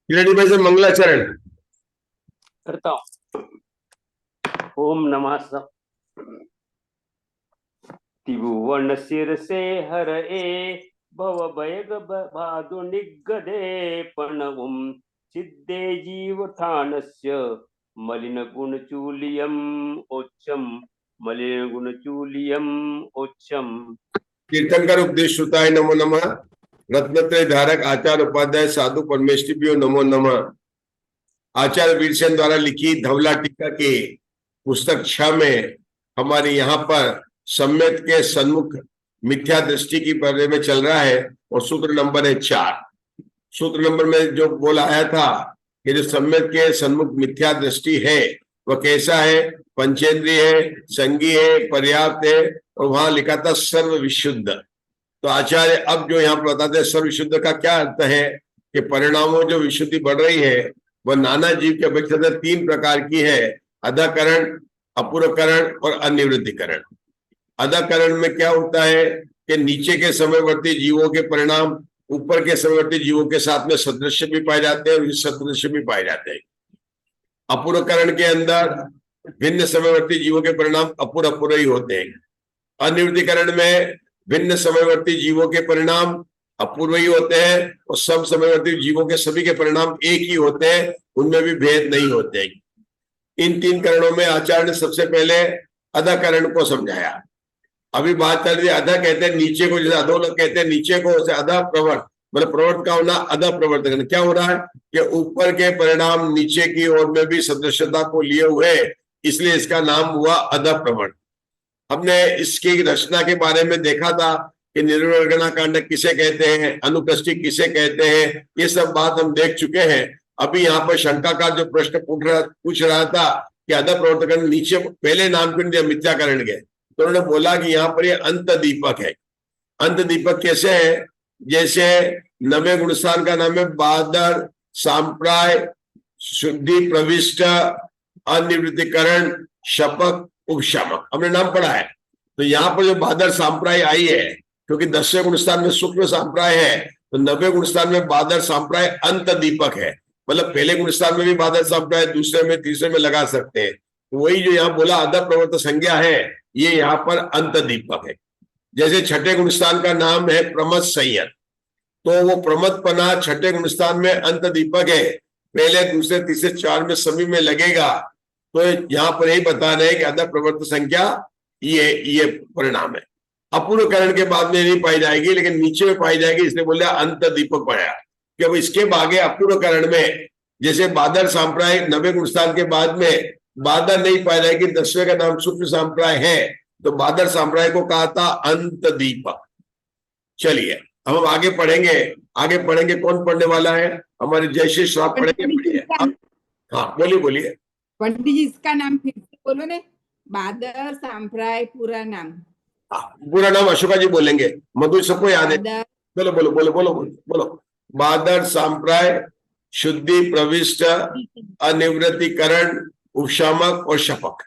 किरण भाई से मंगलाचरण करता हूँ। ओम नमः त्रिभुवन सिर से हर ए भव भयग बाधु निगदे प्रणवम सिद्धे जीव ठानस्य मलिन गुण चूलियम ओच्छम मलिन गुण चूलियम ओच्छम। तीर्थंकर उपदेश श्रुताय नमो नमः। रत्नत्रय धारक आचार्य उपाध्याय साधु परमेष्टिभ्यो नमो नमः। आचार्य वीरसेन द्वारा लिखी धवला टीका के पुस्तक 6 में हमारे यहाँ पर सम्यक के सन्मुख मिथ्या दृष्टि की बारे में चल रहा है और सूत्र नंबर है 4। सूत्र नंबर में जो बोला आया था कि जो सम्यक के सन्मुख मिथ्या दृष्टि है वह कैसा है, पंचेंद्रिय है, संगी है, पर्याप्त है और वहां लिखा था सर्व विशुद्ध। तो आचार्य अब जो यहाँ पर बताते हैं सर्व विशुद्ध का क्या अर्थ है कि परिणामों जो विशुद्धि बढ़ रही है वह नाना जीव की अपेक्षा से 3 प्रकार की है। अधाकरण, अपूर्वकरण और अनिवृत्तिकरण। अधाकरण में क्या होता है कि नीचे के समयवर्ती जीवों के परिणाम ऊपर के समयवर्ती जीवों के साथ में सदृश्य भी पाए जाते हैं और सदृश्य भी पाए जाते हैं। अपूर्वकरण के अंदर भिन्न समयवर्ती जीवों के परिणाम अपूर्व ही होते हैं। अनिवृत्तिकरण में भिन्न समयवर्ती जीवों के परिणाम अपूर्व ही होते हैं और सब समयवर्ती जीवों के सभी के परिणाम एक ही होते हैं, उनमें भी भेद नहीं होते हैं। इन 3 करणों में आचार्य ने सबसे पहले अधाकरण को समझाया। अभी बात चल रही है अधा कहते हैं नीचे को, जैसे अधोलोक कहते हैं नीचे को, उसे अधा प्रवर्त मतलब प्रवर्त का होना अधा प्रवर्तन। क्या हो रहा है कि ऊपर के परिणाम नीचे की ओर में भी सदृशता को लिए हुए, इसलिए इसका नाम हुआ अधा प्रवर्त। हमने इसकी रचना के बारे में देखा था कि निर्वर्गणा कांड किसे कहते हैं, अनुपृष्टि किसे कहते हैं, ये सब बात हम देख चुके हैं। अभी यहाँ पर शंका का जो प्रश्न पूछ रहा था कि अधा प्रवर्तकरण नीचे पहले नाम क्यों दिया मिथ्याकरण के, तो उन्होंने बोला कि यहाँ पर ये अंत दीपक है। अंत दीपक कैसे है, जैसे नवे गुणस्थान का नाम है बादर, सांप्राय, शुद्धि प्रविष्ट, अनिवृत्तिकरण, शपक, उपशामक, हमने नाम पढ़ा है। तो यहाँ पर जो बादर सांप्राय आई है, क्योंकि 10वें गुणस्थान में शुक्ल सांप्राय है, तो 90वें गुणस्थान में बादर सांप्राय अंत दीपक है। मतलब पहले गुणस्थान में भी बादर सांप्राय, दूसरे में तीसरे में लगा सकते हैं। वही जो यहाँ बोला अधा प्रवर्त संज्ञा है, ये यहाँ पर अंत दीपक है। जैसे छठे गुणस्थान का नाम है प्रमद संयत, तो वो प्रमदपना छठे गुणस्थान में अंत दीपक है, पहले दूसरे तीसरे 4 में सभी में लगेगा। तो यहाँ पर यही बता रहे हैं कि अधा प्रवर्त संख्या ये परिणाम है। अपूर्वकरण के बाद में नहीं पाई जाएगी, लेकिन नीचे में पाई जाएगी, इसलिए बोले अंत दीपक पढ़ा। कि अब इसके आगे अपूर्वकरण में जैसे बादर सांप्राय 90 गुणस्थान के बाद में बादर नहीं पाई जाएगी, 10वें का नाम शुक्ल सांप्राय है, तो बादर सांप्राय को कहा था अंत दीपक। चलिए हम आगे पढ़ेंगे। कौन पढ़ने वाला है, हमारे जयश्री श्राप पढ़ेंगे। हाँ बोलिए बोलिए। पंडित जी इसका नाम फिर से बोलो ने, बादर सांप्राय पूरा नाम। पूरा नाम अशोका जी बोलेंगे, मधु सबको याद है। बोलो बोलो बोलो बोलो बोलो। बादर सांप्राय, शुद्धि प्रविष्ट, अनिवृत्तिकरण, उपशामक और शपक,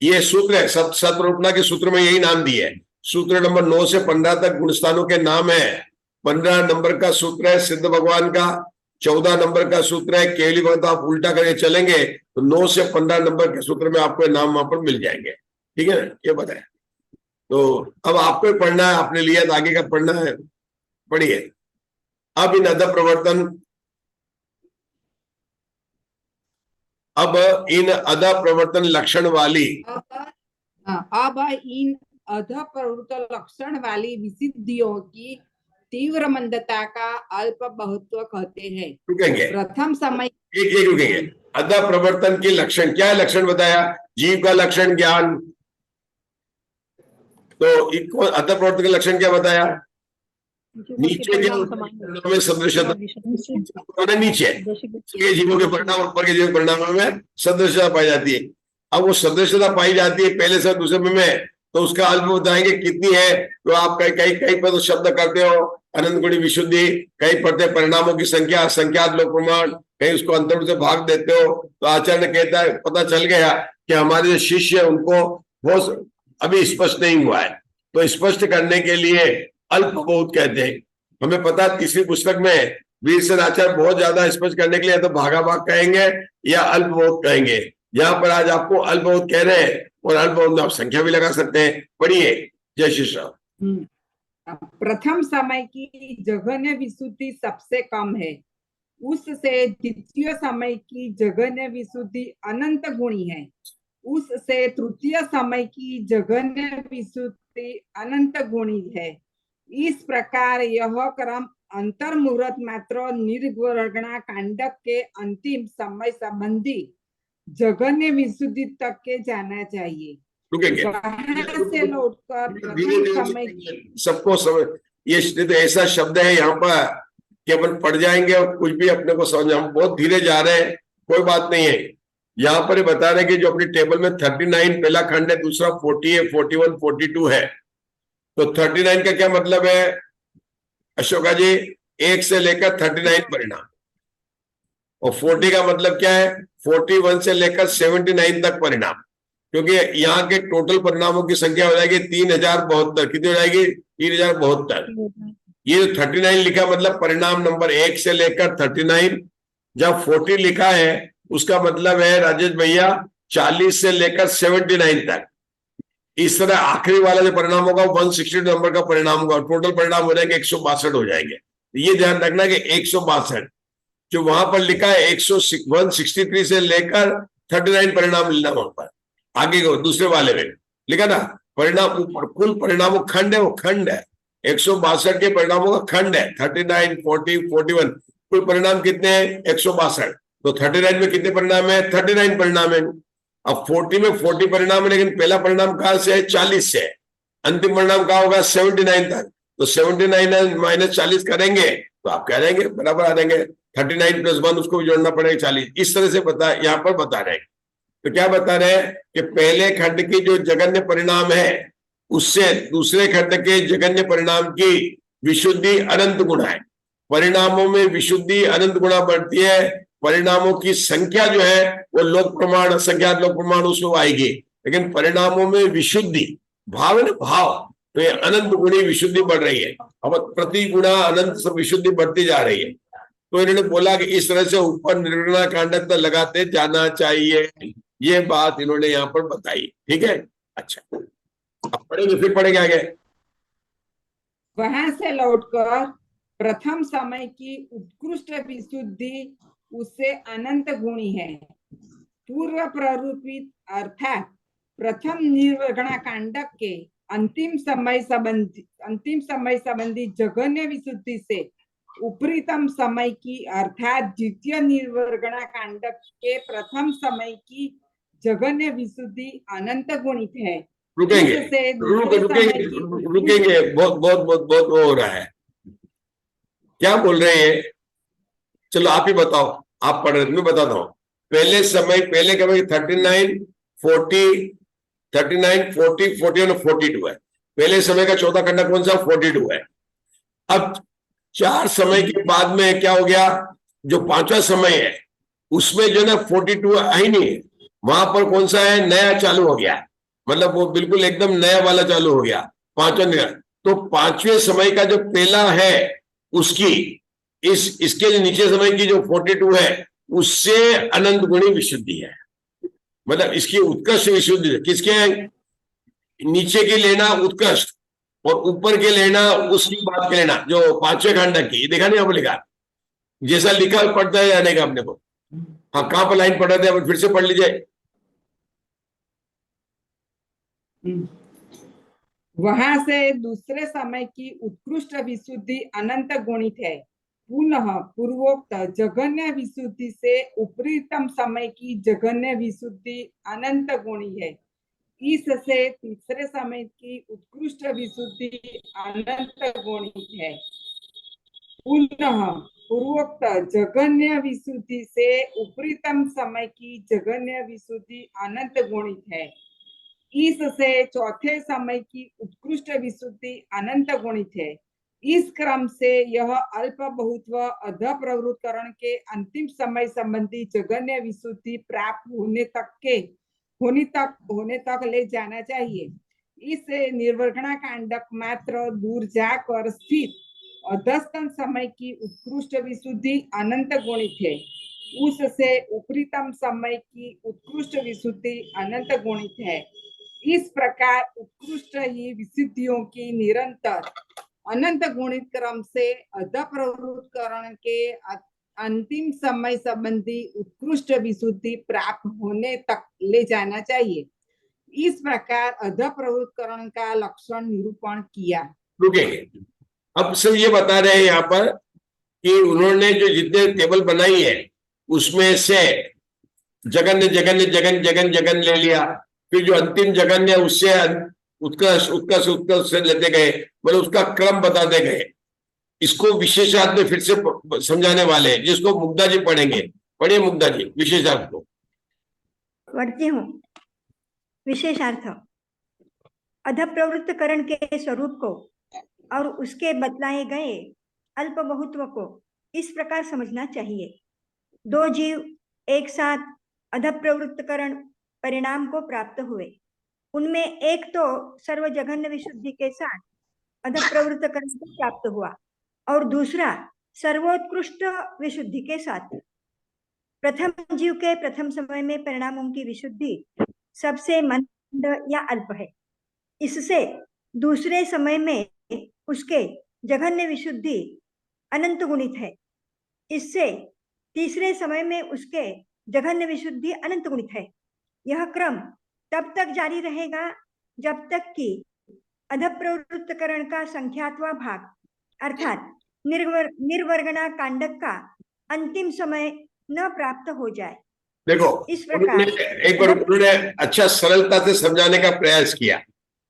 ये सूत्र है। सतरूपना के सूत्र में यही नाम दिए है। सूत्र नंबर 9 से 15 तक गुणस्थानों के नाम है। 15 नंबर का सूत्र है सिद्ध भगवान का, 14 नंबर का सूत्र है केवली भगवत। आप उल्टा करके चलेंगे तो 9 से 15 नंबर के सूत्र में आपको नाम वहां पर मिल जाएंगे। ठीक है ना, ये बताए। तो अब आपको पढ़ना है, आपने लिया तो आगे का पढ़ना है, पढ़िए। अब इन अध प्रवर्तन, अब इन अधा प्रवर्तन लक्षण वाली, अब इन अधा प्रवर्तन लक्षण वाली विसिद्धियों की तीव्र मंदता का अल्प बहुत्व कहते हैं। रुकेंगे प्रथम समय एक रुकेंगे। अधा प्रवर्तन के लक्षण क्या है, लक्षण बताया, जीव का लक्षण ज्ञान। तो अधा प्रवर्तन का लक्षण क्या बताया, नीचे के सदृशता नीचे के जीवों के परिणाम ऊपर के जीवों के परिणामों में सदृशता पाई जाती है। अब वो सदृशता पाई जाती है पहले से दूसरे में, तो उसका अल्प बताएंगे कितनी है। तो आप कहीं पर तो शब्द करते हो अनंत गुणी विशुद्धि, कहीं पढ़ते परिणामों की संख्या, संख्यात लोक प्रमाण, कहीं उसको अंतर से भाग देते हो। तो आचार्य कहता है पता चल गया कि हमारे जो शिष्य है उनको वो अभी स्पष्ट नहीं हुआ है, तो स्पष्ट करने के लिए अल्प बहुत कहते हैं। हमें पता है तीसरी पुस्तक में वीरसेन आचार्य बहुत ज्यादा स्पष्ट करने के लिए या तो भागा भाग कहेंगे या अल्प बहुत कहेंगे। यहाँ पर आज आपको अल्प बहुत कह रहे हैं और अल्प बहुत में आप संख्या भी लगा सकते हैं। पढ़िए। जय श्री राम। प्रथम समय की जघन्य विशुद्धि सबसे कम है, उससे द्वितीय समय की जघन्य विशुद्धि अनंत गुणी है, उससे तृतीय समय की जघन्य विशुद्धि अनंत गुणी है। इस प्रकार यह क्रम अंतर्मुहूर्त मात्र निर्गुणा कांडक के अंतिम समय संबंधी जघन्य विशुद्धि तक के जाना चाहिए। रुकेंगे वहां से लौटकर धीरे प्रथम समय धीरे सबको समझ। ये तो ऐसा शब्द है यहाँ पर कि अपन पढ़ जाएंगे और कुछ भी अपने को समझ, हम बहुत धीरे जा रहे हैं, कोई बात नहीं है। यहाँ पर बता रहे हैं कि जो अपनी टेबल में 39 पहला खंड है, दूसरा 40 है, 41, 42 है। तो 39 का क्या मतलब है अशोका जी? 1 से लेकर 39 परिणाम। और 40 का मतलब क्या है? 41 से लेकर 79 तक परिणाम। क्योंकि यहाँ के टोटल परिणामों की संख्या हो जाएगी 3072। कितनी हो जाएगी? 3072। ये जो 39 लिखा मतलब परिणाम नंबर 1 से लेकर 39। जब 40 लिखा है उसका मतलब है राजेश भैया 40 से लेकर 79 तक। इस तरह आखिरी वाला जो परिणाम होगा 160 नंबर का परिणाम होगा। टोटल परिणाम हो जाएंगे 162 हो जाएंगे। ये ध्यान रखना कि 162 जो वहां पर लिखा है 163 से लेकर 39 परिणाम लेना वहां पर। आगे को दूसरे वाले में लिखा ना परिणाम ऊपर कुल परिणामों खंड है, वो खंड है 162 के परिणामों का खंड है। 39, 40, 41 कुल परिणाम कितने हैं? 162। तो 39 में कितने परिणाम है? 39 परिणाम है। अब 40 में 40 परिणाम है, लेकिन पहला परिणाम कहां से है? 40 से। अंतिम परिणाम कहां होगा? 79 तक। तो 79 माइनस 40 करेंगे तो आप कह देंगे बराबर आ जाएंगे 39 + 1, उसको भी जोड़ना पड़ेगा 40। इस तरह से बता यहाँ पर बता रहे हैं। तो क्या बता रहे हैं कि पहले खंड की जो जघन्य परिणाम है उससे दूसरे खंड के जघन्य परिणाम की विशुद्धि अनंत गुणा है। परिणामों में विशुद्धि अनंत गुणा बढ़ती है। परिणामों की संख्या जो है वो लोक प्रमाण, असंख्यात लोक प्रमाण उसमें आएगी, लेकिन परिणामों में विशुद्धि भाव है ना, भाव। तो ये अनंत गुणी विशुद्धि बढ़ रही है। अब प्रति गुणा अनंत सब विशुद्धि बढ़ती जा रही है। तो इन्होंने बोला कि इस तरह से ऊपर निर्गुणा कांडक तक लगाते जाना चाहिए। ये बात इन्होंने यहाँ पर बताई। ठीक है, अच्छा अब पढ़ेंगे, फिर पढ़ेंगे आगे। वहां से लौटकर प्रथम समय की उत्कृष्ट विशुद्धि उससे अनंत गुणी है। पूर्व प्ररूपित अर्थात प्रथम निर्गुणा कांडक के अंतिम समय संबंधी जघन्य विशुद्धि से उपरीतम समय की अर्थात द्वितीय निर्गुणा कांडक के प्रथम समय की जघन्य विशुद्धि अनंत गुणित है। रुकेंगे इससे रुकेंगे दूसरे समय की रुकेंगे, बहुत बहुत बहुत बहुत वो हो रहा है। क्या बोल रहे हैं? चलो आप ही बताओ, आप पढ़ रहे थे, मैं बताता हूँ। पहले समय पहले क्या 39, 40, 39, 40, 41 और 42 है। पहले समय का चौथा खंड कौन सा? 42 है। अब 4 समय के बाद में क्या हो गया? जो 5वां समय है उसमें जो ना 42 आई नहीं है, वहां पर कौन सा है? नया चालू हो गया। मतलब वो बिल्कुल एकदम नया वाला चालू हो गया, 5वां नया। तो 5वें समय का जो पहला है उसकी इसके नीचे समय की जो 42 है उससे अनंत गुणी विशुद्धि है। मतलब इसकी उत्कृष्ट विशुद्धि है। किसके? नीचे की लेना उत्कृष्ट और ऊपर के लेना उसकी बात के लेना जो 5वें खंड की। देखा नहीं आपने? लिखा जैसा लिखा पढ़ता है जाने का अपने को। हाँ, कहां पर लाइन पढ़ रहे थे? फिर से पढ़ लीजिए। वहां से दूसरे समय की उत्कृष्ट विशुद्धि अनंत गुणित है। पुनः पूर्वोक्त जघन्य विशुद्धि से उपरीतम समय की जघन्य विशुद्धि अनंत गुणी है। इससे तीसरे समय की उत्कृष्ट विशुद्धि अनंत गुणित है। पुनः पूर्वोक्त जघन्य विशुद्धि से उपरीतम समय की जघन्य विशुद्धि अनंत गुणित है। इससे चौथे समय की उत्कृष्ट विशुद्धि अनंत गुणित है। इस क्रम से यह अल्प बहुत्व अध प्रवृत्तकरण के अंतिम समय संबंधी जघन्य विशुद्धि प्राप्त होने तक ले जाना चाहिए। इस निर्वर्गणा कांडक मात्र दूर जाकर स्थित अधस्तन समय की उत्कृष्ट विशुद्धि अनंत गुणित है, उससे उपरीतम समय की उत्कृष्ट विशुद्धि अनंत गुणित है। इस प्रकार उत्कृष्ट ही विशुद्धियों की निरंतर अनंत गुणित क्रम से अधप्रवृत्तकरण के अंतिम समय संबंधी उत्कृष्ट विशुद्धि प्राप्त होने तक ले जाना चाहिए। इस प्रकार अधप्रवृत्तकरण का लक्षण निरूपण किया। रुकेंगे। अब सर ये बता रहे हैं यहाँ पर कि उन्होंने जो जितने टेबल बनाई है उसमें से जगन्य जगन्य जगन जगन जगन ले लिया, फिर जो अंतिम जगन्य उससे उत्कर्ष उत्कर्ष उत्कर्ष से लेते गए, मतलब उसका क्रम बताते गए। इसको विशेषार्थ में फिर से समझाने वाले हैं, जिसको मुग्धा जी पढ़ेंगे। पढ़िए मुग्धा जी विशेषार्थ को। पढ़ती हूँ। विशेषार्थ अधप्रवृत्तकरण के स्वरूप को और उसके बतलाए गए अल्प बहुत्व को इस प्रकार समझना चाहिए। दो जीव एक साथ अधप्रवृत्तकरण परिणाम को प्राप्त हुए। उनमें एक तो सर्वजघन्य विशुद्धि के साथ अधप्रवृत्तकरण को प्राप्त हुआ और दूसरा सर्वोत्कृष्ट विशुद्धि के साथ। प्रथम जीव के प्रथम समय में परिणामों की विशुद्धि सबसे मंद या अल्प है। इससे दूसरे समय में उसके जघन्य विशुद्धि अनंत गुणित है। इससे तीसरे समय में उसके जघन्य विशुद्धि अनंत गुणित है। यह क्रम तब तक जारी रहेगा जब तक कि अधप्रवृत्तकरण का संख्यात्वा भाग अर्थात निर्वर्गणा कांडक का अंतिम समय न प्राप्त हो जाए। देखो इस प्रकार एक बार उन्होंने अच्छा सरलता से समझाने का प्रयास किया,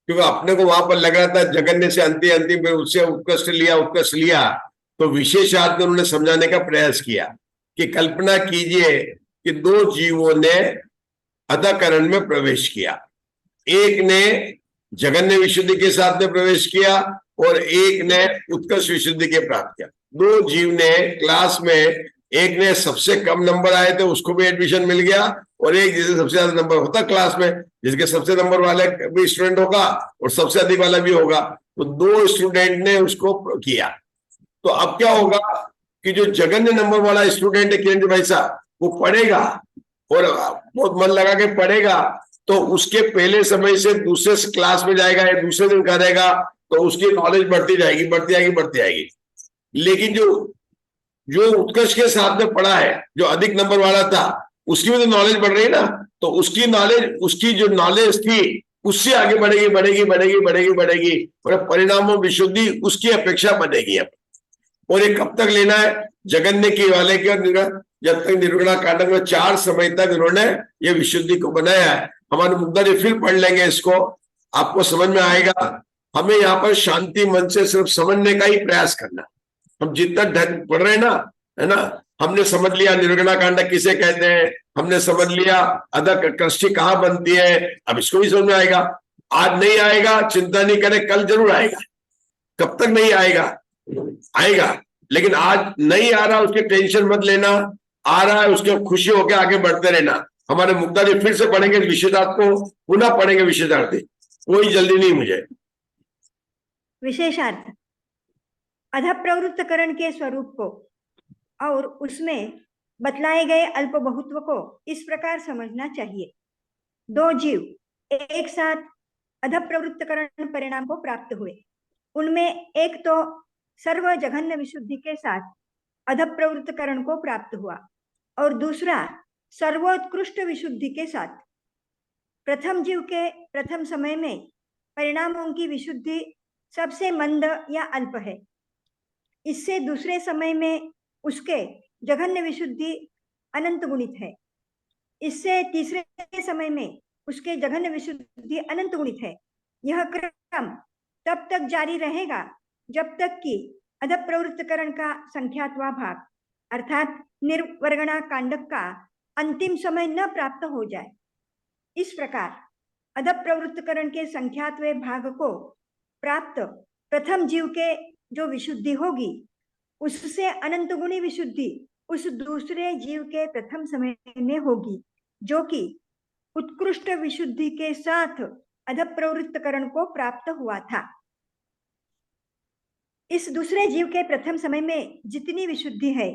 क्योंकि अपने को वहां पर लग रहा था जगन्य से अंतिम अंतिम फिर उससे उत्कृष्ट लिया, तो विशेषार्थ में उन्होंने समझाने का प्रयास किया कि कल्पना कीजिए कि दो जीवों ने अधकरण में प्रवेश किया। एक ने जगन्य विशुद्धि के साथ में प्रवेश किया और एक ने उत्कर्ष विशुद्धि के प्राप्त किया। दो जीव ने क्लास में, एक ने सबसे कम नंबर आए थे उसको भी एडमिशन मिल गया, और एक जिसे सबसे ज्यादा नंबर होता क्लास में, जिसके सबसे नंबर वाले भी स्टूडेंट होगा और सबसे अधिक वाला भी होगा, तो दो स्टूडेंट ने उसको किया। तो अब क्या होगा कि जो जगन्य नंबर वाला स्टूडेंट है किरण भाई साहब, वो पढ़ेगा और बहुत मन लगा के पढ़ेगा, तो उसके पहले समय से दूसरे क्लास में जाएगा या दूसरे दिन करेगा, तो उसकी नॉलेज बढ़ती जाएगी। लेकिन जो उत्कर्ष के साथ में पढ़ा है, जो अधिक नंबर वाला था, उसकी भी तो नॉलेज बढ़ रही है ना, तो उसकी जो नॉलेज थी उससे आगे बढ़ेगी और परिणामों विशुद्धि उसकी अपेक्षा बढ़ेगी। और ये कब तक लेना है? जगन्य के वाले के, जब तक निर्गुणा कांड में 4 समय तक इन्होंने ये विशुद्धि को बनाया है। हमारे मुद्दा जी फिर पढ़ लेंगे, इसको आपको समझ में आएगा। हमें यहाँ पर शांति मन से सिर्फ समझने का ही प्रयास करना। हम जितना पढ़ रहे हैं ना, है ना, हमने समझ लिया निर्गुणा कांड किसे कहते हैं, हमने समझ लिया अधक कृष्टि कहाँ बनती है, अब इसको भी समझ में आएगा। आज नहीं आएगा चिंता नहीं करें, कल जरूर आएगा। कब तक नहीं आएगा, लेकिन आज नहीं आ रहा उसकी टेंशन मत लेना, आ रहा है उसके खुशी होकर आगे बढ़ते रहना। हमारे मुक्ता जी फिर से पढ़ेंगे विशेषार्थ को, पुनः पढ़ेंगे विशेषार्थ, कोई जल्दी नहीं मुझे। विशेषार्थ अधप्रवृत्तकरण के स्वरूप को और उसमें बतलाए गए अल्प बहुत्व को इस प्रकार समझना चाहिए। दो जीव एक साथ अधप्रवृत्तकरण परिणाम को प्राप्त हुए। उनमें एक तो सर्व जघन्य विशुद्धि के साथ अधप्रवृत्तकरण को प्राप्त हुआ और दूसरा सर्वोत्कृष्ट विशुद्धि के साथ। प्रथम जीव के प्रथम समय में परिणामों की विशुद्धि सबसे मंद या अल्प है। इससे दूसरे समय में उसके जघन्य विशुद्धि अनंत गुणित है। इससे तीसरे समय में उसके जघन्य विशुद्धि अनंत गुणित है। यह क्रम तब तक जारी रहेगा जब तक कि अधप्रवृत्तकरण का संख्यात्वा भाग अर्थात निर्वर्गणा कांडक का अंतिम समय न प्राप्त हो जाए। इस प्रकार अधप्रवृत्तकरण के संख्यात्वे भाग को प्राप्त प्रथम जीव के जो विशुद्धि होगी उससे अनंत गुणी विशुद्धि उस दूसरे जीव के प्रथम समय में होगी, जो कि उत्कृष्ट विशुद्धि के साथ अधप्रवृत्तकरण को प्राप्त हुआ था। इस दूसरे जीव के प्रथम समय में जितनी विशुद्धि है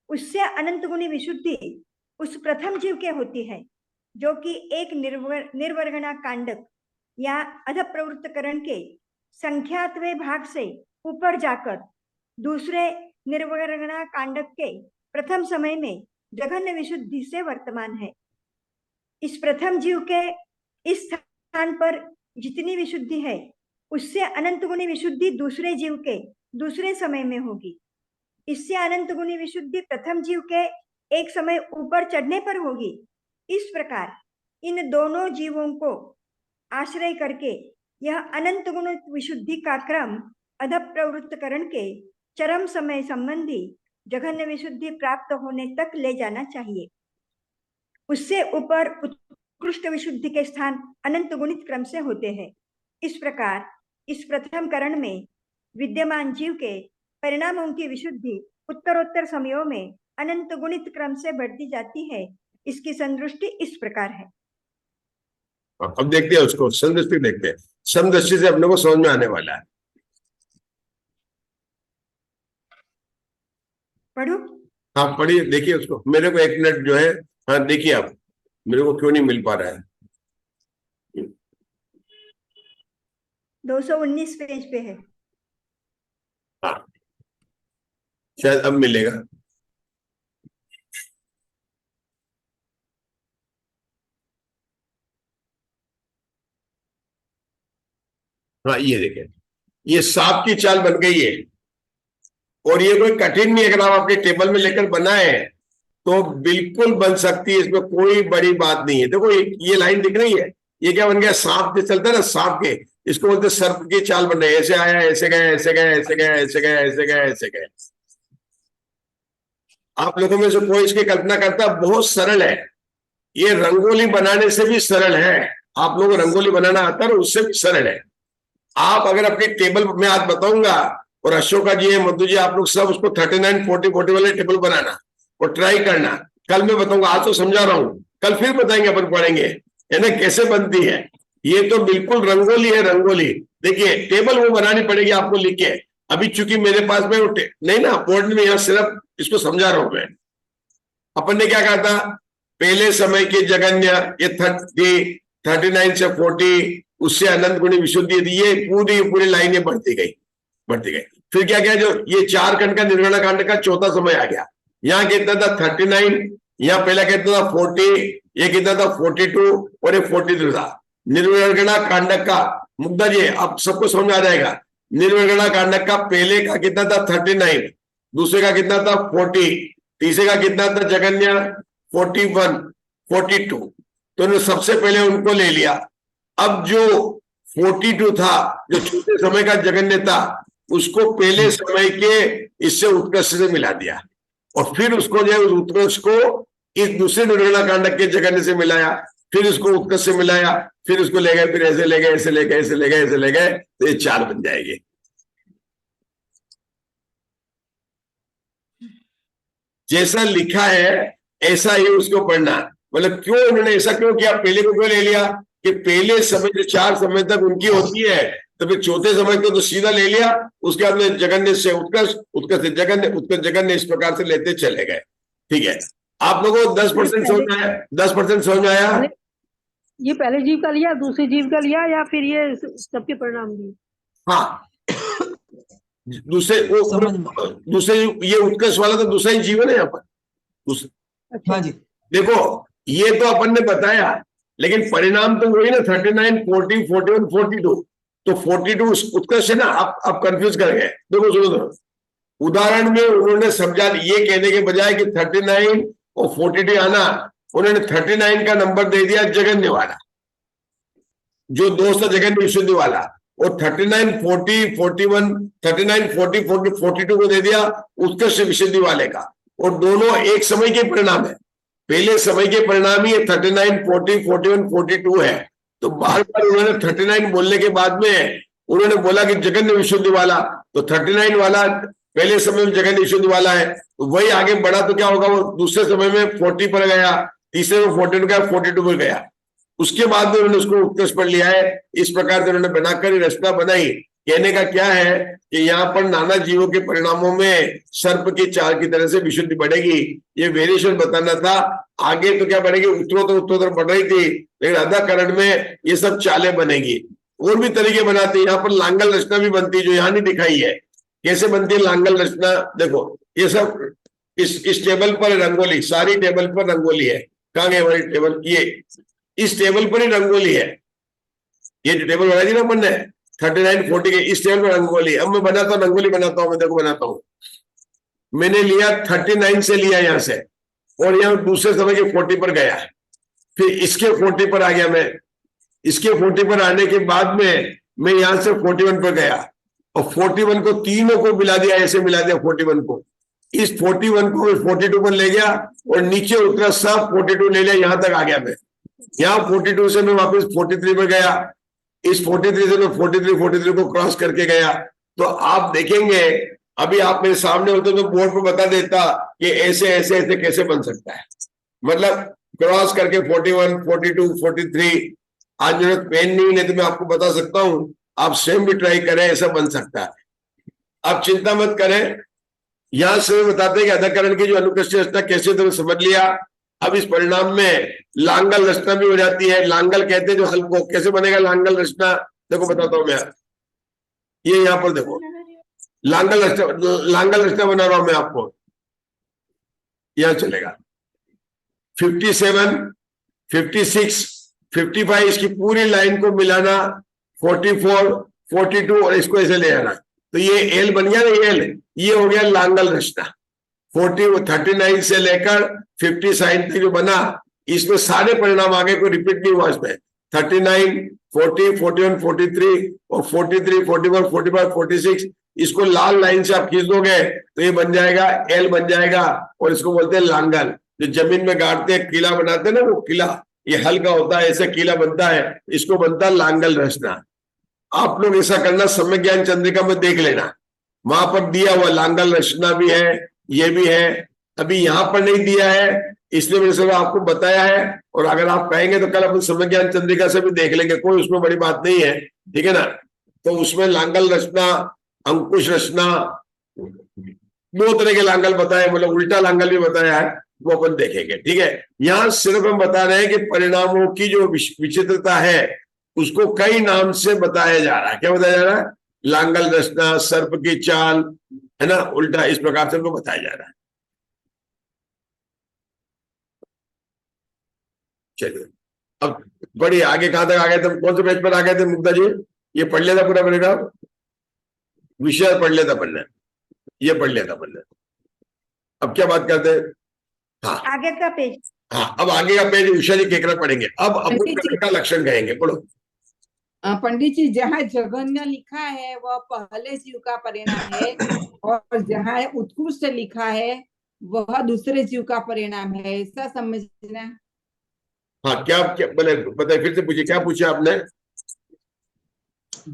उससे अनंत गुणी विशुद्धि उस प्रथम जीव के होती है, जो कि एक निर्वर्गणा कांडक या अध प्रवृत्तकरण के संख्यात्वे भाग से ऊपर जाकर दूसरे निर्वर्गणा कांडक के प्रथम समय में जघन्य विशुद्धि से वर्तमान है। इस प्रथम जीव के इस स्थान पर जितनी विशुद्धि है उससे अनंत गुणी विशुद्धि दूसरे जीव के दूसरे समय में होगी। इससे अनंत गुणी विशुद्धि प्रथम जीव के एक समय ऊपर चढ़ने पर होगी। इस प्रकार इन दोनों जीवों को आश्रय करके यह अनंत गुण विशुद्धि का क्रम अध प्रवृत्तकरण के चरम समय संबंधी जघन्य विशुद्धि प्राप्त होने तक ले जाना चाहिए। उससे ऊपर उत्कृष्ट विशुद्धि के स्थान अनंत गुणित क्रम से होते हैं। इस प्रकार इस प्रथम करण में विद्यमान जीव के परिणामों की विशुद्धि उत्तरोत्तर समयों में अनंत गुणित क्रम से बढ़ती जाती है। इसकी संदृष्टि इस प्रकार है। अब देखते हैं उसको, समदृष्टि देखते हैं। समदृष्टि से अपने को समझ में आने वाला है। पढ़ू? हाँ पढ़िए, देखिए उसको। मेरे को 1 मिनट जो है, हाँ देखिए आप, मेरे को क्यों नहीं मिल पा रहा है। 219 पेज पे है। हाँ शायद अब मिलेगा। हाँ ये देखें, ये सांप की चाल बन गई है और ये कोई कठिन नहीं है। अगर आप अपने टेबल में लेकर बनाए तो बिल्कुल बन सकती है, इसमें कोई बड़ी बात नहीं है। देखो ये लाइन दिख रही है, ये क्या बन गया, सांप जो चलता है ना, सांप के, इसको बोलते सर्प की चाल बन रही है। ऐसे आया, ऐसे गया, ऐसे गया, ऐसे गया, ऐसे गया, ऐसे गया, ऐसे गया। आप लोगों में से कोई इसकी कल्पना करता है, बहुत सरल है। ये रंगोली बनाने से भी सरल है। आप लोगों को रंगोली बनाना आता है, उससे भी सरल है। आप अगर अपनी टेबल में आज बताऊंगा, और अशोका जी है, मधु जी, आप लोग सब उसको 39, 40, 40 वाले टेबल बनाना और ट्राई करना। कल मैं बताऊंगा, आज तो समझा रहा हूं, कल फिर बताएंगे, अपन पढ़ेंगे है ना कैसे बनती है। ये तो बिल्कुल रंगोली है, रंगोली। देखिए टेबल वो बनानी पड़ेगी आपको लिख के। अभी चूंकि मेरे पास में नहीं ना बोर्ड में, यहाँ सिर्फ इसको समझा रहा हूं मैं। अपन ने क्या कहा था, पहले समय के जगन्य, ये 30, 39 से 40, उससे अनंत गुणी विशुद्धि थी। ये पूरी लाइनें बढ़ती गई। फिर क्या क्या, जो ये 4 खंड का निर्गुणा कांड का चौथा समय आ गया। यहाँ कितना था 39, यहाँ पहला कितना था 40, ये कितना था 42 और ये 43 था। निर्गुणा कांडक का मुद्दा जी अब सबको समझ में आ जाएगा। निर्गुणा कांडक का पहले का कितना था 39, दूसरे का कितना था 40, तीसरे का कितना था जगन्य 41, 42। तो सबसे पहले उनको ले लिया। अब जो 42 था, जो छोटे समय का जगन्य था, उसको पहले समय के इससे उत्कर्ष से मिला दिया और फिर उसको जो है उस उत्कर्ष को इस दूसरे निर्गुणा कांडक के जगन्य से मिलाया, फिर उसको उत्कर्ष से मिलाया, फिर उसको ले गए, फिर ऐसे ले गए, ऐसे ले गए, ऐसे ले गए, ऐसे ले गए, तो ये 4 बन जाएगी। जैसा लिखा है ऐसा ही उसको पढ़ना। मतलब क्यों उन्होंने ऐसा क्यों किया, पहले को क्यों ले लिया कि पहले समय जो 4 समय तक उनकी होती है, तो फिर चौथे समय को तो सीधा ले लिया। उसके बाद में जगन्य से उत्कर्ष, उत्कर्ष से जगन्य, उत्कर्ष जगन्य, इस प्रकार से लेते चले गए। ठीक है, आप लोगों को 10% समझ में आया? 10% समझ में आया? ये पहले जीव का लिया, दूसरे जीव का लिया, या फिर ये सबके परिणाम दिए? हाँ दूसरे ये उत्कर्ष वाला तो दूसरा ही जीवन है यहाँ पर। हाँ जी। देखो ये तो अपन ने बताया, लेकिन परिणाम तो वही ना 39, 40, 41, 42। तो 42 उत्कर्ष है ना। आप कंफ्यूज कर गए। देखो सुनो तो, उदाहरण में उन्होंने समझा, ये कहने के बजाय कि 39 और 42 आना, उन्होंने 39 का नंबर दे दिया जगन्य वाला, जो दोस्त था जगन्य विशुद्धि वाला, और 39, 40, 41, 39, 40, 40, 42 को दे दिया उत्कर्ष विशुद्धि वाले का। और दोनों एक समय के परिणाम है, पहले समय के परिणाम ही 39, 40, 41, 42 है। तो बार बार उन्होंने 39 बोलने के बाद में उन्होंने बोला कि जगन्य विशुद्धि वाला, तो 39 वाला पहले समय में जगन्य विशुद्धि वाला है, तो वही आगे बढ़ा तो क्या होगा, वो दूसरे समय में 40 पर गया, तीसरे में 42 गया, 42 पर गया। उसके बाद में उन्होंने उसको उत्कर्ष पर लिया है। इस प्रकार से उन्होंने बनाकर रचना बनाई। कहने का क्या है कि यहाँ पर नाना जीवों के परिणामों में सर्प की चाल की तरह से विशुद्धि बढ़ेगी, ये वेरिएशन बताना था। आगे तो क्या बढ़ेगी, उत्तरोत्तर बढ़ रही थी, लेकिन अधःकरण में ये सब चालें बनेगी। और भी तरीके बनाते हैं, यहाँ पर लांगल रचना भी बनती है जो यहाँ नहीं दिखाई है। कैसे बनती है लांगल रचना, देखो ये सब इस टेबल पर रंगोली, सारी टेबल पर रंगोली है। कहाँ गए हमारी टेबल, ये इस टेबल पर ही रंगोली है। ये जो टेबल बनाई थी ना अपन ने 39 40 के, इस टेबल पर रंगोली। अब मैं बनाता हूँ, रंगोली बनाता हूँ, मैं देखो बनाता हूँ। मैंने लिया 39 से लिया यहाँ से, और यहाँ दूसरे समय के 40 पर गया, फिर इसके 40 पर आ गया मैं, इसके 40 पर आने के बाद में मैं यहां से 41 पर गया, और 41 को तीनों को मिला दिया, ऐसे मिला दिया 41 को। इस 41 को मैं 42 पर ले गया, और नीचे उतरा सब 42 ले लिया, यहां तक आ गया मैं। यहाँ 42 से मैं वापस 43 पर गया, इस 43 से मैं 43 को क्रॉस करके गया। तो आप देखेंगे, अभी आप मेरे सामने होते तो बोर्ड पर बता देता कि ऐसे ऐसे ऐसे कैसे बन सकता है, मतलब क्रॉस करके 41 42 43। आज मेरे पेन नहीं है तो मैं आपको बता सकता हूं, आप स्वयं भी ट्राई करें, ऐसा बन सकता है। आप चिंता मत करें, यहां से बताते हैं कि अधःकरण की जो अनुकृष्ट रचना कैसे, तो समझ लिया। अब इस परिणाम में लांगल रचना भी हो जाती है। लांगल कहते हैं जो हल को, कैसे बनेगा लांगल रचना, देखो बताता हूं मैं। ये यहाँ पर देखो लांगल रचना बना रहा हूं मैं आपको, यहां चलेगा 57 56 55, इसकी पूरी लाइन को मिलाना, 44 42 और इसको ऐसे ले आना, तो ये एल बन गया ना, एल, ये हो गया लांगल रचना। 39 से लेकर 59 तक जो बना, इसमें सारे परिणाम आगे कोई रिपीट नहीं हुआ इसमें। 39 40 41 43 और 43 41 45 46, इसको लाल लाइन से आप खींच दोगे तो ये बन जाएगा, एल बन जाएगा, और इसको बोलते हैं लांगल। जो जमीन में गाड़ते हैं, किला बनाते हैं ना, वो किला ये हल्का होता है, ऐसे किला बनता है, इसको बनता है लांगल रचना। आप लोग ऐसा करना, सम्यक ज्ञान चंद्रिका में देख लेना, वहां पर दिया हुआ लांगल रचना भी है, ये भी है। अभी यहाँ पर नहीं दिया है, इसलिए मैंने सब आपको बताया है, और अगर आप कहेंगे तो कल अपन सम्यक ज्ञान चंद्रिका से भी देख लेंगे, कोई उसमें बड़ी बात नहीं है, ठीक है ना। तो उसमें लांगल रचना, अंकुश रचना, दो तरह के लांगल बताए, मतलब उल्टा लांगल भी बताया है, वो अपन देखेंगे, ठीक है। यहाँ सिर्फ हम बता रहे हैं कि परिणामों की जो विचित्रता है उसको कई नाम से बताया जा रहा है। क्या बताया जा रहा है, लांगल रचना, सर्प की चाल, है ना, उल्टा, इस प्रकार से हमको बताया जा रहा है। चलिए अब बड़ी आगे, कहां तक आ गए थे, कौन से पेज पर आ गए थे मुग्धा जी, ये पढ़ लेता पूरा बनेगा, विषय पढ़ लेता पढ़ने, ये पढ़ लेता पढ़ने। अब क्या बात करते हैं, हाँ आगे का पेज, हाँ, अब आगे का पेज उषा जी केकरा पढ़ेंगे। अब अपने का लक्षण कहेंगे, पढ़ो। पंडित जी, जहाँ जघन्य लिखा है वह पहले जीव का परिणाम है, और जहाँ उत्कृष्ट लिखा है वह दूसरे जीव का परिणाम है, ऐसा समझना। हाँ, क्या क्या बताइए, फिर से पूछिए, क्या पूछा आपने।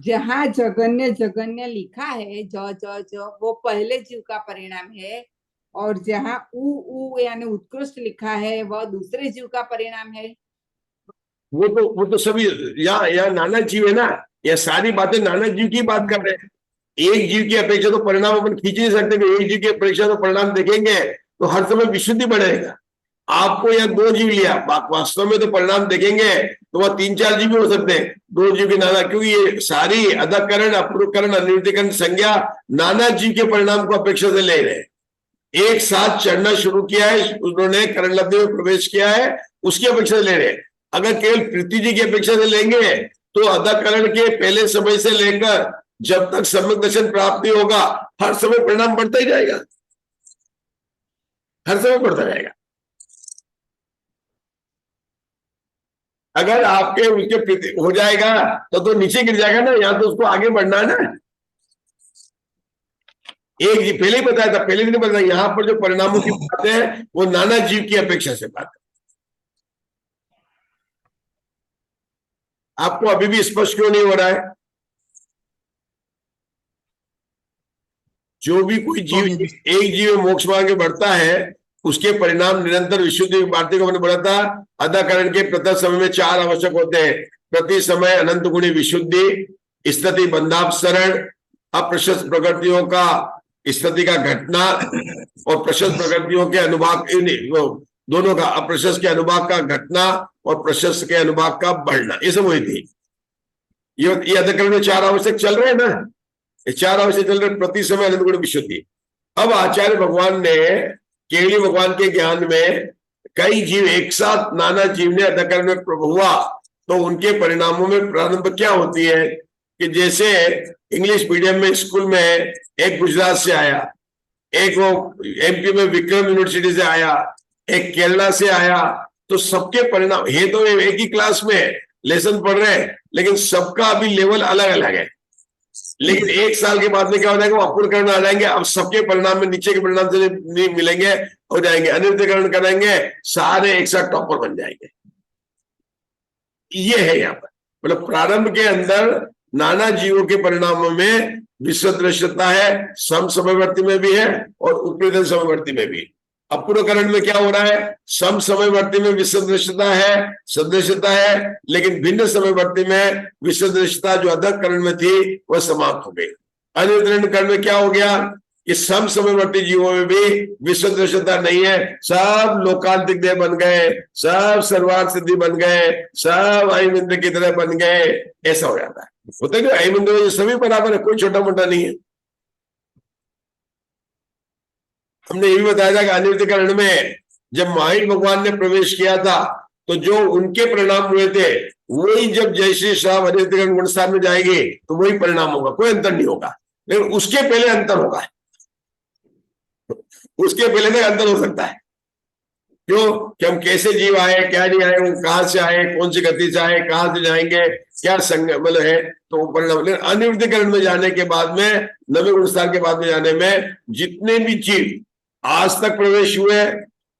जहाँ जघन्य जघन्य लिखा है, जो वो पहले जीव का परिणाम है, और जहाँ उ यानी उत्कृष्ट लिखा है वह दूसरे जीव का परिणाम है। वो तो सभी यहाँ नाना जीव है ना, ये सारी बातें नाना जीव की बात कर रहे हैं। एक जीव की अपेक्षा तो परिणाम अपन खींच नहीं सकते, एक जीव की अपेक्षा तो परिणाम देखेंगे तो हर समय विशुद्धि बढ़ेगा। आपको यहाँ 2 जीव लिया, वास्तव में तो परिणाम देखेंगे तो वह 3-4 जीव भी हो सकते हैं, 2 जीव के नाना, क्योंकि ये सारी अधःकरण, अपूर्वकरण, अनिर्वृत्तिकरण संज्ञा नाना जीव के परिणाम को अपेक्षा से ले रहे हैं। एक साथ चढ़ना शुरू किया है उन्होंने, करण लब्धि में प्रवेश किया है, उसकी अपेक्षा से ले रहे हैं। अगर केवल पृथ्वी जी की अपेक्षा से लेंगे तो अधःकरण के पहले समय से लेकर जब तक सम्यक दर्शन प्राप्ति होगा, हर समय परिणाम बढ़ता ही जाएगा, हर समय बढ़ता जाएगा। अगर आपके उसके हो जाएगा तो नीचे गिर जाएगा ना, यहाँ तो उसको आगे बढ़ना है ना। एक जी पहले ही बताया था, पहले नहीं बताया, यहाँ पर जो परिणामों की बात है वो नाना जीव की अपेक्षा से बात है। आपको अभी भी स्पष्ट क्यों नहीं हो रहा है। जो भी कोई जीव, एक जीव मोक्ष मार्ग में बढ़ता है उसके परिणाम निरंतर विशुद्धि भारती को मैंने बोला था, अधःकरण के प्रत्येक समय में 4 आवश्यक होते हैं। प्रति समय अनंत गुणी विशुद्धि, स्थिति बंधापसरण, अप्रशस्त प्रकृतियों का स्थिति का घटना और प्रशस्त प्रकृतियों के अनुभाग, दोनों का, अप्रशस्त के अनुभाग का घटना और प्रशस्त के अनुभाग का बढ़ना, ये सब हुई थी। ये अधिकरण में 4 आवश्यक चल रहे हैं ना, ये 4 आवश्यक चल रहे, प्रति समय अनंत गुण विशुद्धि। अब आचार्य भगवान ने केवली भगवान के ज्ञान में कई जीव एक साथ, नाना जीव ने अधिकरण में प्रभु हुआ, तो उनके परिणामों में प्रारंभ क्या होती है कि जैसे इंग्लिश मीडियम में स्कूल में एक गुजरात से आया, एक वो एमपी में विक्रम यूनिवर्सिटी से आया, एक केरला से आया, तो सबके परिणाम, ये तो एक ही क्लास में लेसन पढ़ रहे हैं, लेकिन सबका अभी लेवल अलग अलग है। लेकिन 1 साल के बाद में क्या हो जाएगा, वो अपूर्णकरण आ जाएंगे, अब सबके परिणाम में नीचे के परिणाम से नहीं मिलेंगे, हो जाएंगे, अनिर्दिकरण करेंगे, सारे एक साथ टॉपर बन जाएंगे। ये है यहाँ पर, मतलब प्रारंभ के अंदर नाना जीवों के परिणामों में विश्व दृश्यता है, सम समयवर्ती में भी है और उपरितन समयवर्ती में भी। अपूर्णकरण में क्या हो रहा है, सम समयवर्ती में विश्व दृश्यता है, सदृश्यता है, लेकिन भिन्न समयवर्ती में विश्व दृश्यता जो अधकरण में थी वह समाप्त हो गई। अनिर्दिकरण करण में क्या हो गया, इस सम समयवर्ती जीवों में भी विश्व दृश्यता नहीं है, सब लोकांतिक देह बन गए, सब सर्वार्थ सिद्धि बन गए, सब आईमिंद्र की तरह बन गए, ऐसा हो जाता है। होता है आईमिंद्र सभी बराबर है, कोई छोटा मोटा नहीं है। हमने ये भी बताया था कि अनिर्दिकरण में जब महावीर भगवान ने प्रवेश किया था, तो जो उनके परिणाम हुए थे वही जब जय श्री श्राव अनिर्दिकरण गुणस्थान में जाएंगे तो वही परिणाम होगा, कोई अंतर नहीं होगा। लेकिन उसके पहले अंतर होगा, उसके पहले तक अंतर हो सकता है। क्यों कि हम कैसे जीव आए, क्या नहीं आए, वो कहां से आए, कौन सी गति से आए, कहां से जाएंगे, क्या संग मतलब है, तो परिणाम। लेकिन अनिर्दिकरण में जाने के बाद में, नवे गुणस्थान के बाद में जाने में, जितने भी जीव आज तक प्रवेश हुए,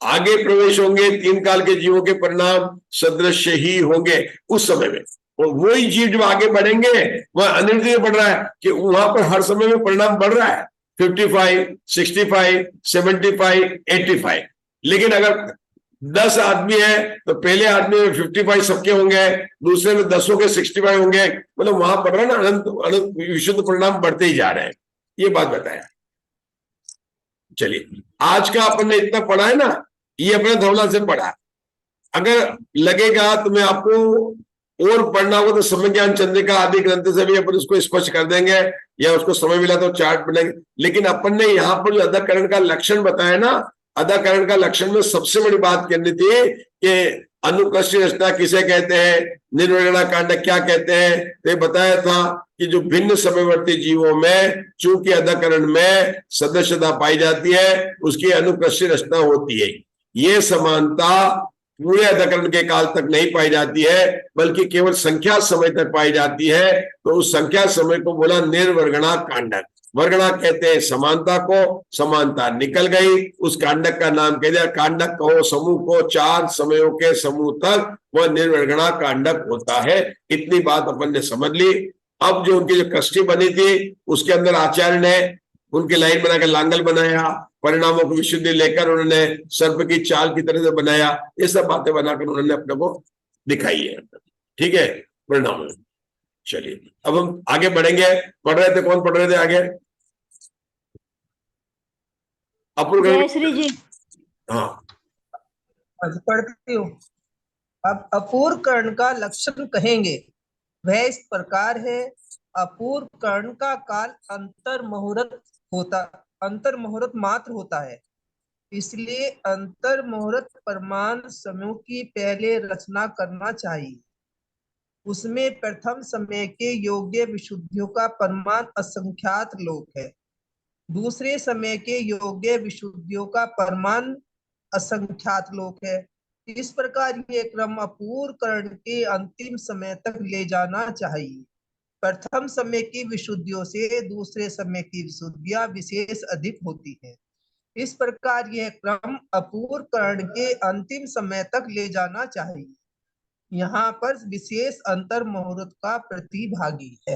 आगे प्रवेश होंगे, 3 काल के जीवों के परिणाम सदृश ही होंगे उस समय में। और वही जीव जब आगे बढ़ेंगे, वह अनिर्दिक बढ़ रहा है कि वहां पर हर समय में परिणाम बढ़ रहा है, 55, 65, 75, 85। लेकिन अगर 10 आदमी है तो पहले आदमी में 55 सबके होंगे, दूसरे में 10 के 65 होंगे, मतलब वहां पर ना अनंत विशुद्ध परिणाम बढ़ते ही जा रहे हैं। ये बात बताया। चलिए, आज का अपन ने इतना पढ़ा है ना, ये अपने धौला से पढ़ा। अगर लगेगा तो मैं आपको और पढ़ना होगा तो समय ज्ञान चंद्रिका आदि ग्रंथ से भी अपन उसको स्पष्ट कर देंगे, या उसको समय मिला तो चार्ट बनाएंगे। लेकिन अपन ने यहाँ पर जो अधकरण का लक्षण बताया ना, अधकरण का लक्षण में सबसे बड़ी बात करनी थी कि अनुकृष्टि रचना किसे कहते हैं, निर्वृणा कांड क्या कहते हैं। तो बताया था कि जो भिन्न समयवर्ती जीवों में चूंकि अधकरण में सदस्यता पाई जाती है, उसकी अनुकृष्टि रचना होती है। ये समानता पूरे अधकरण के काल तक नहीं पाई जाती है, बल्कि केवल संख्या समय तक पाई जाती है। तो उस संख्या समय को बोला निर्वर्गणा कांडक। वर्गणा कहते हैं समानता को, समानता निकल गई, उस कांडक का नाम कह दिया। कांडक कहो समूह को, 4 समयों के समूह तक वह निर्वर्गणा कांडक होता है। इतनी बात अपन ने समझ ली। अब जो उनकी जो कृष्टि बनी थी, उसके अंदर आचार्य ने उनके लाइन बनाकर लांगल बनाया, परिणामों को विशुद्धि लेकर उन्होंने सर्प की चाल की तरह से बनाया। ये सब बातें बनाकर उन्होंने अपने को दिखाई है। ठीक है, परिणाम। चलिए, अब हम आगे बढ़ेंगे। पढ़ रहे थे, कौन पढ़ रहे थे आगे? जय श्री जी। हाँ, पढ़ती हूँ। अब अपूर्व कर्ण का लक्षण कहेंगे। वह इस प्रकार है। अपूर्व कर्ण का काल अंतर मुहूर्त मात्र होता है, इसलिए अंतर मुहूर्त परमान समूह की पहले रचना करना चाहिए। उसमें प्रथम समय के योग्य विशुद्धियों का परमान असंख्यात लोक है, दूसरे समय के योग्य विशुद्धियों का परमान असंख्यात लोक है। इस प्रकार ये क्रम अपूर्व कर्ण के अंतिम समय तक ले जाना चाहिए। प्रथम समय की विशुद्धियों से दूसरे समय की विशुद्धियां विशेष अधिक होती है। इस प्रकार यह क्रम अपूर्व कर्ण के अंतिम समय तक ले जाना चाहिए। यहाँ पर विशेष अंतर मुहूर्त का प्रतिभागी है।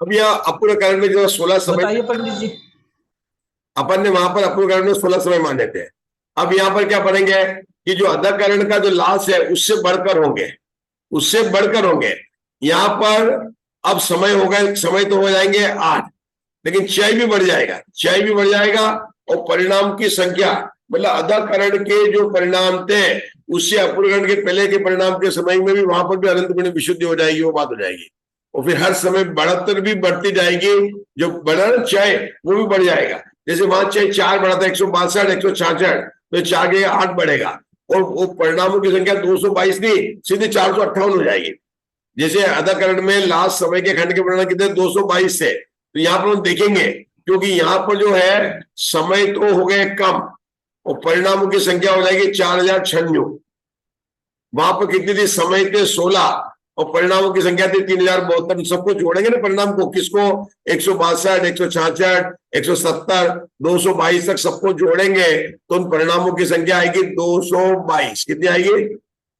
अब यह अपूर्व कर्ण में जो 16 समय, बताइए पंडित जी। अपन ने वहां पर अपूर्व कर्ण में 16 समय माने थे। अब यहाँ पर क्या पढ़ेंगे कि जो अधकरण का जो लाश है उससे बढ़कर होंगे। उससे बढ़कर होंगे। यहाँ पर अब समय हो गए, समय तो हो जाएंगे 8, लेकिन चय भी बढ़ जाएगा, चय भी बढ़ जाएगा, और परिणाम की संख्या मतलब अधाकरण के जो परिणाम थे उससे अपूर्णकरण के पहले के परिणाम के समय में भी वहां पर भी अनंत गुणी विशुद्धि हो जाएगी, वो बात हो जाएगी। और फिर हर समय बढ़तर भी बढ़ती जाएगी, जो बढ़ा चय वो भी बढ़ जाएगा। जैसे वहां चय 4 बढ़ा था, 162, 166, तो 4 के 8 बढ़ेगा, और वो परिणामों की संख्या 222 नहीं, सीधे 458 हो जाएगी। जैसे अधाकरण में लास्ट समय के खंड के परिणाम कितने 222 थे, तो यहाँ पर हम देखेंगे, क्योंकि यहाँ पर जो है समय तो हो गए कम और परिणामों की संख्या हो जाएगी 4096। वहां पर कितनी थी, समय थे 16 और परिणामों की संख्या थी 3072। सबको जोड़ेंगे ना परिणाम को, किसको, 162, 166, 170, 222 तक सबको जोड़ेंगे तो उन परिणामों की संख्या आएगी 222। कितनी आएगी,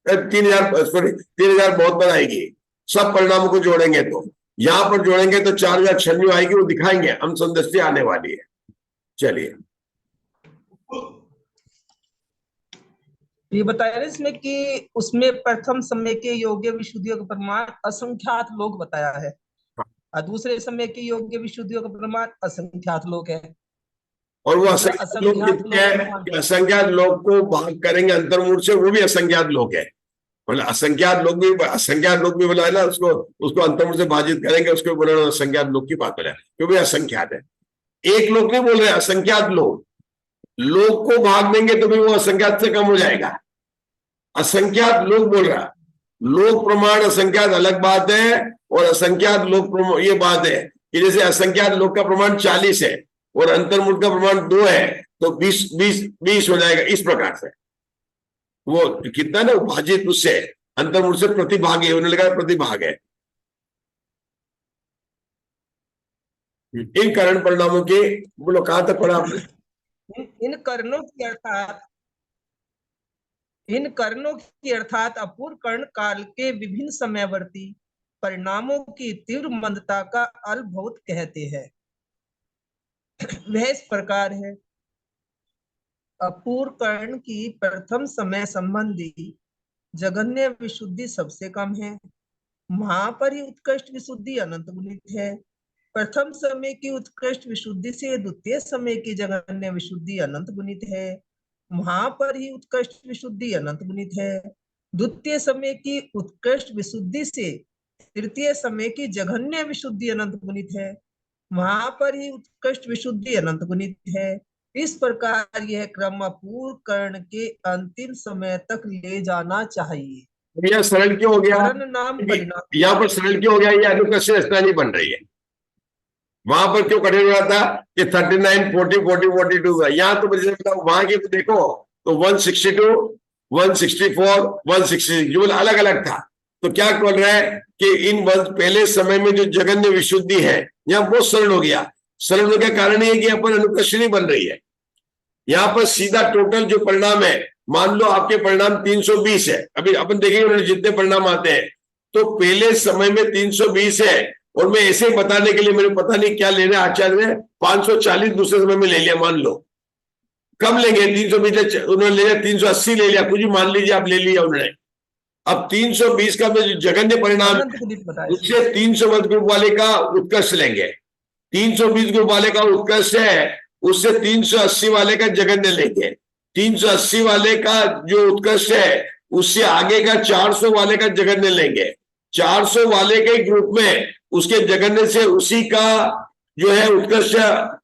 3072 आएगी। सब परिणामों को जोड़ेंगे तो यहां पर जोड़ेंगे तो 4096 आएगी, वो दिखाएंगे, हम संदृष्टि आने वाली है। चलिए, ये बताया ना इसमें कि उसमें प्रथम समय के योग्य विशुद्धियों का प्रमाण असंख्यात लोग बताया है, और दूसरे समय के योग्य विशुद्धियों का प्रमाण असंख्यात लोग है। और वो असंख्यात लोग कितने हैं, कि असंख्यात लोग को भाग करेंगे अंतर्मूल से, वो भी असंख्यात लोग है। मतलब असंख्यात लोग भी बोला है ना, उसको अंतर्मूल से भाजित करेंगे, उसको बोला असंख्यात लोग की बात हो रहा है, क्योंकि असंख्यात है। एक लोग नहीं बोल रहे, असंख्यात लोग को भाग देंगे तो भी वो असंख्यात से कम हो जाएगा। असंख्यात लोग बोल रहा, लोक प्रमाण असंख्यात अलग बात है, और असंख्यात लोक ये बात है कि जैसे असंख्यात लोग का प्रमाण 40 है और अंतर्मूल का प्रमाण 2 है, तो 20 हो जाएगा। इस प्रकार से वो कितना ना भाजित उससे अंतर्मूल से प्रतिभाग है, उन्होंने लिखा प्रतिभाग है। इन कारण परिणामों के, बोलो कहां तक पढ़ा आपने? इन करणों की अर्थात अपूर्व कर्ण काल के विभिन्न समयवर्ती परिणामों की तीव्र मंदता का अल्पभूत कहते हैं। वह इस प्रकार है, अपूर्व कर्ण की प्रथम समय संबंधी जघन्य विशुद्धि सबसे कम है, वहां पर ही उत्कृष्ट विशुद्धि अनंत गुणित है। प्रथम समय की उत्कृष्ट विशुद्धि से द्वितीय समय की जघन्य विशुद्धि अनंत गुणित है, वहां पर ही उत्कृष्ट विशुद्धि अनंत गुणित है। द्वितीय समय की उत्कृष्ट विशुद्धि से तृतीय समय की जघन्य विशुद्धि अनंत गुणित है, वहां पर ही उत्कृष्ट विशुद्धि अनंत गुणित है। इस प्रकार यह क्रम अपूर्व कर्ण के अंतिम समय तक ले जाना चाहिए। यह सरल क्यों हो गया, नाम परिणाम यहाँ पर सरल क्यों हो गया, ये अनुकर्षण रचना नहीं बन रही है। वहां पर क्यों कठिन हो रहा था कि 39, 40, 40, 42 है। यहाँ तो वहां की तो देखो तो 162, 164, 166 जो अलग अलग था। तो क्या बोल रहा है कि इन पहले समय में जो जघन्य विशुद्धि है यहाँ बहुत सरल हो गया। सरल होने का कारण ये कि यहाँ पर अनुकर्षण नहीं बन रही है। यहाँ पर सीधा टोटल जो परिणाम है, मान लो आपके परिणाम 320 है, अभी अपन देखेंगे उन्होंने जितने परिणाम आते हैं, तो पहले समय में 320 है, और मैं ऐसे बताने के लिए मेरे पता नहीं क्या ले रहे आचार्य ने 540 दूसरे समय में ले लिया। मान लो कब लेंगे 320, उन्होंने ले लिया 380 ले लिया, कुछ भी मान लीजिए आप ले लिया उन्होंने। अब 320 का जो जघन्य परिणाम उससे 300 ग्रुप वाले का उत्कर्ष लेंगे, 320 ग्रुप वाले का उत्कर्ष है, उससे 380 वाले का जघन्य लेंगे, 380 वाले का जो उत्कर्ष है उससे आगे का 400 वाले का जघन्य लेंगे, 400 वाले के ग्रुप में उसके जघन्य से उसी का जो है उत्कर्ष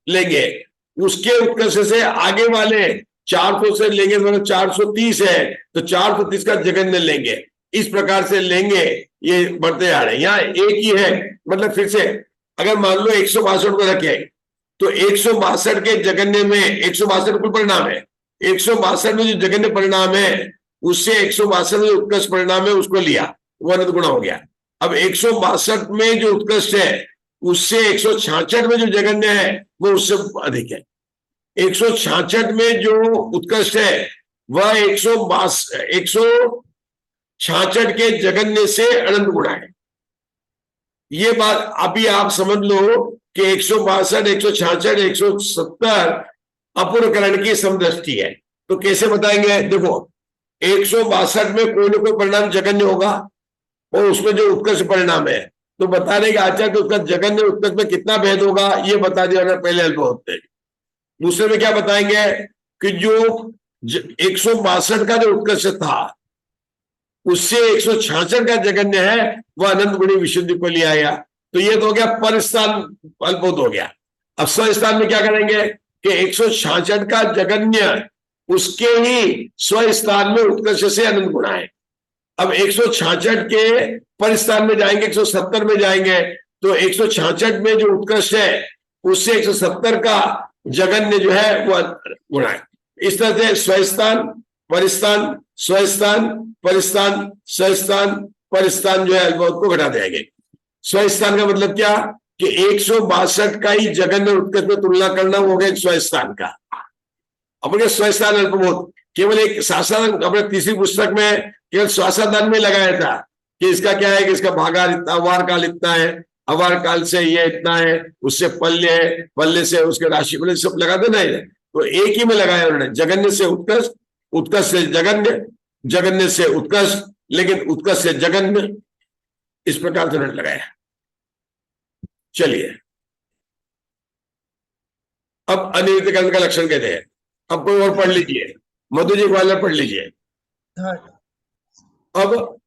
लेंगे, उसके उत्कर्ष से आगे वाले 400 से लेंगे, मतलब 430 है तो 430 का जघन्य लेंगे। इस प्रकार से लेंगे, ये बढ़ते आ रहे हैं। यहाँ एक ही है, मतलब फिर से अगर मान लो 162 को रखे तो 162 के जघन्य में 162 कुल परिणाम है, 162 में जो जघन्य परिणाम है उससे 162 में उत्कर्ष परिणाम है उसको लिया, वो अनंत गुणा हो गया। अब 162 में जो उत्कृष्ट है उससे 166 में जो जघन्य है वो उससे अधिक है। 166 में जो उत्कृष्ट है वह 166 के जघन्य से अनंत गुणा है। ये बात अभी आप समझ लो कि 162, 166, 170 अपूर्वकरण की समदृष्टि है। तो कैसे बताएंगे, देखो 162 में कोई ना कोई परिणाम जघन्य होगा, और उसमें जो उत्कर्ष परिणाम है, तो बता रहे कि आचार्य के उत्कर्ष जगन्य उत्कर्ष में कितना भेद होगा, ये बता दिया उन्होंने पहले अल्पबोध में। दूसरे में क्या बताएंगे कि जो 162 का जो उत्कर्ष था उससे 166 का जगन्य है, वह अनंत गुणी विशुद्धि को ले आया। तो ये तो हो गया पर स्थान अल्पबोध हो गया। अब स्वस्थान में क्या करेंगे कि 166 का जगन्य उसके ही स्वस्थान में उत्कर्ष से अनंत गुणा है। अब 166 के पर स्थान में जाएंगे, 170 में जाएंगे, तो 166 में जो उत्कर्ष है उससे 170 का जगन्य जो है वह गुणा है। इस तरह से स्वस्थान परिस्थान स्वस्थान परिस्थान स्वस्थान परिस्थान जो है अल्पबोध को घटा देंगे। स्वस्थान का मतलब क्या कि 162 का ही जगन्य उत्कर्ष में तुलना करना हो गया स्वस्थान का। अपने स्वस्थान अल्पबोध केवल एक शासन अपने तीसरी पुस्तक में केवल श्वासादान में लगाया था कि इसका क्या है कि इसका भागार इतना, अवार काल इतना है, अवार काल से ये इतना है, उससे पल्ले है, पल्ले से उसके राशि पल्ले सब लगा देना है। तो एक ही में लगाया उन्होंने, जगन्य से उत्कर्ष, उत्कर्ष से जगन्य, जगन्य से उत्कर्ष, लेकिन उत्कर्ष से जगन्य, इस प्रकार से उन्होंने लगाया। चलिए अब अनिर्वृत्तीकरण का लक्षण कहते हैं। अब कोई और पढ़ लीजिए, मधु जी वाला पढ़ लीजिए। हाँ, अब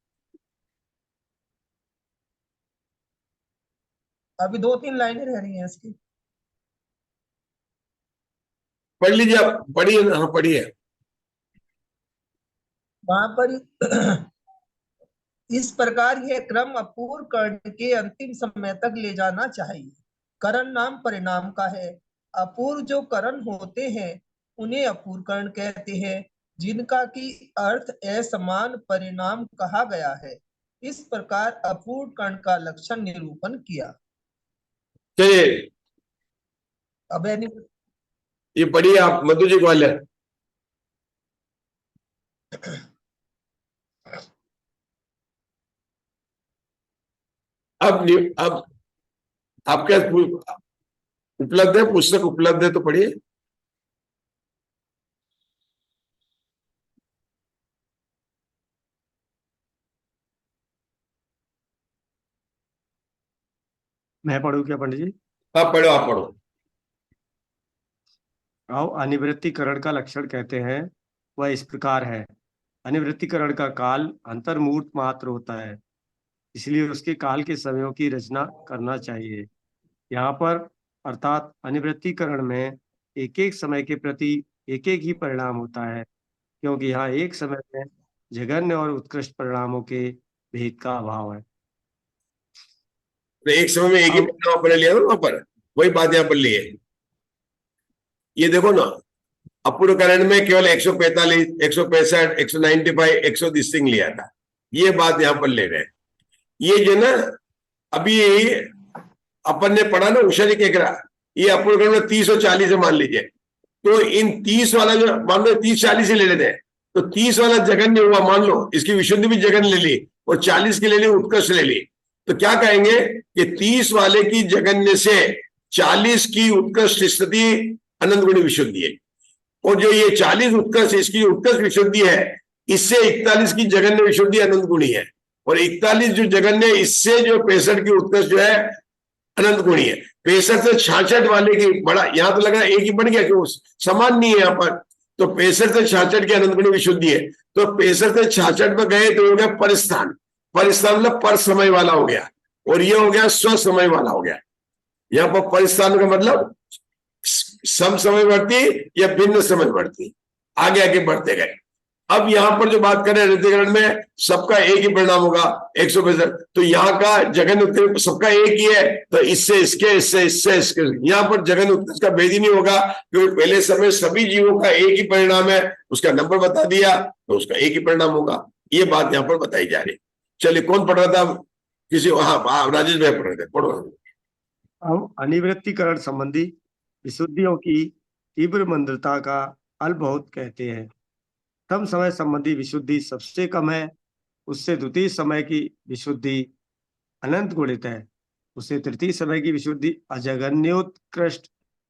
अभी 2-3 लाइनें रह रही हैं इसकी। पढ़ लीजिए, आप पढ़िए ना। हाँ पढ़िए। वहां पर इस प्रकार यह क्रम अपूर्व कर्ण के अंतिम समय तक ले जाना चाहिए। करण नाम परिणाम का है। अपूर्व जो करण होते हैं उन्हें अपूर्व कर्ण कहते हैं, जिनका की अर्थ असमान परिणाम कहा गया है। इस प्रकार अपूर्व कर्ण का लक्षण निरूपण किया। चलिए अब ये पढ़िए आप, मधु जी ग्वालियर। अब आपके उपलब्ध है, पुस्तक उपलब्ध है तो पढ़िए। मैं पढ़ूं क्या पंडित जी? आप पढ़ो, आप पढ़ो। आओ, अनिवृत्तीकरण का लक्षण कहते हैं, वह इस प्रकार है। अनिवृत्तीकरण का काल अंतर्मूर्त मात्र होता है, इसलिए उसके काल के समयों की रचना करना चाहिए। यहाँ पर अर्थात अनिवृत्तीकरण में एक एक समय के प्रति एक एक ही परिणाम होता है, क्योंकि यहाँ एक समय में जघन्य और उत्कृष्ट परिणामों के भेद का अभाव है। तो एक समय में एक ही परिणाम अपने लिया ना वहां पर, वही बात यहाँ पर ली है। ये देखो ना, अपूर्व करण में केवल 145, 165, 195, 130 लिया था, ये बात यहाँ पर ले रहे हैं। ये जो ना अभी अपन ने पढ़ा ना उषा जी केकरा, ये अपूर्व करण में 30 और 40 मान लीजिए, तो इन 30 वाला जो मान लो 30-40 ही ले लेते हैं, तो 30 वाला जगन्य हुआ, मान लो इसकी विशुद्धि भी जगन्य ले ली और 40 की ले ली उत्कर्ष ले ली, तो क्या कहेंगे कि 30 वाले की जगन्य से 40 की उत्कृष्ट स्थिति अनंत गुणी विशुद्धि है, और जो ये 40 उत्कर्ष इसकी उत्कर्ष विशुद्धि है, इससे 41 की जगन्य विशुद्धि अनंत गुणी है, और 41 जो जगन्य इससे जो 65 की उत्कर्ष जो है अनंत गुणी है। 65 से 66 वाले की बड़ा, यहां तो लग रहा है एक ही बन गया, क्यों समान नहीं है यहाँ पर, तो 65 से 66 की अनंत गुणी विशुद्धि है। तो 65 से 66 में गए तो हो गया परिस्थान, परिस्थान मतलब पर समय वाला हो गया, और ये हो गया स्व समय वाला हो गया। यहाँ पर परिस्थान का मतलब सम समयवर्ती या भिन्न समयवर्ती, आगे आगे बढ़ते गए। अब यहाँ पर जो बात करें अनिवृत्तीकरण में सबका एक ही परिणाम होगा 165, तो यहाँ का जगन उत्कर्ष सबका एक ही है, तो इससे इसके इससे इससे इसके, यहाँ पर जगन उत्कर्ष का भेद ही नहीं होगा, क्योंकि पहले समय सभी जीवों का एक ही परिणाम है, उसका नंबर बता दिया तो उसका एक ही परिणाम होगा। ये बात यहाँ पर बताई जा रही। चलिए कौन पढ़ रहा था? किसी, हाँ राजेश भाई पढ़ रहे थे, पढ़ो। अब अनिवृत्तीकरण संबंधी विशुद्धियों की तीव्र मंदता का अल्पबोध कहते हैं। प्रथम समय संबंधी विशुद्धि सबसे कम है, उससे द्वितीय समय की विशुद्धि अनंत गुणित है, उससे तृतीय समय की विशुद्धि अजगन्योत्कृष्ट